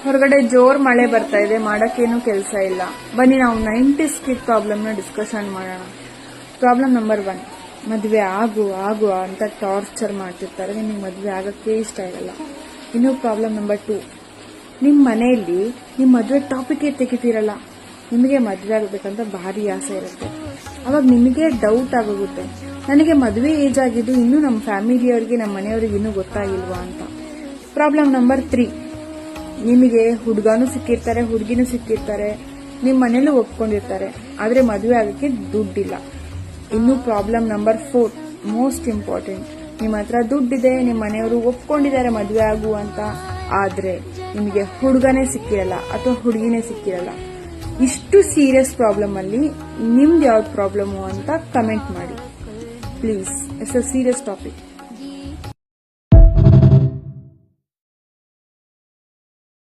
ಹೊರಗಡೆ ಜೋರ್ ಮಳೆ ಬರ್ತಾ ಇದೆ, ಮಾಡಕ್ಕೇನು ಕೆಲಸ ಇಲ್ಲ. ಬನ್ನಿ ನಾವು 90s ಕಿಡ್ ಪ್ರಾಬ್ಲಮ್ ನ ಡಿಸ್ಕಷನ್ ಮಾಡೋಣ. ಪ್ರಾಬ್ಲಮ್ ನಂಬರ್ 1, ಮದ್ವೆ ಆಗು ಅಂತ ಟಾರ್ಚರ್ ಮಾಡ್ತಿರ್ತಾರೆ, ನಿಮಗೆ ಮದ್ವೆ ಆಗಕ್ಕೆ ಇಷ್ಟ ಇರಲ್ಲ. ಇನ್ನು ಪ್ರಾಬ್ಲಮ್ ನಂಬರ್ 2, ನಿಮ್ ಮನೆಯಲ್ಲಿ ನಿಮ್ ಮದ್ವೆ ಟಾಪಿಕ್ ತೆಗಿತಿರಲ್ಲ, ನಿಮಗೆ ಮದ್ವೆ ಆಗಬೇಕಂತ ಭಾರಿ ಆಸೆ ಇರುತ್ತೆ. ಅವಾಗ ನಿಮಗೆ ಡೌಟ್ ಆಗೋಗುತ್ತೆ, ನನಗೆ ಮದುವೆ ಏಜ್ ಆಗಿದ್ದು ಇನ್ನೂ ನಮ್ಮ ಫ್ಯಾಮಿಲಿಯವರಿಗೆ ನಮ್ಮ ಮನೆಯವರಿಗೆ ಇನ್ನೂ ಗೊತ್ತಾಗಿಲ್ವಾ ಅಂತ. ಪ್ರಾಬ್ಲಮ್ ನಂಬರ್ 3, ನಿಮಗೆ ಹುಡುಗನೂ ಸಿಕ್ಕಿರ್ತಾರೆ ಹುಡುಗಿನೂ ಸಿಕ್ಕಿರ್ತಾರೆ, ನಿಮ್ಮ ಮನೇಲೂ ಒಪ್ಕೊಂಡಿರ್ತಾರೆ, ಆದ್ರೆ ಮದುವೆ ಆಗಕ್ಕೆ ದುಡ್ಡಿಲ್ಲ. ಇನ್ನು ಪ್ರಾಬ್ಲಮ್ ನಂಬರ್ 4, ಮೋಸ್ಟ್ ಇಂಪಾರ್ಟೆಂಟ್, ನಿಮ್ಮ ಹತ್ರ ದುಡ್ಡಿದೆ, ನಿಮ್ಮ ಮನೆಯವರು ಒಪ್ಕೊಂಡಿದ್ದಾರೆ ಮದುವೆ ಆಗು ಅಂತ, ಆದ್ರೆ ನಿಮಗೆ ಹುಡುಗನೇ ಸಿಕ್ಕಿರಲ್ಲ ಅಥವಾ ಹುಡುಗಿನೇ ಸಿಕ್ಕಿರಲ್ಲ. ಇಷ್ಟು ಸೀರಿಯಸ್ ಪ್ರಾಬ್ಲಮ್ ಅಲ್ಲಿ ನಿಮ್ದು ಯಾವ್ದು ಪ್ರಾಬ್ಲಮ್ ಅಂತ ಕಮೆಂಟ್ ಮಾಡಿ please. It's a serious topic.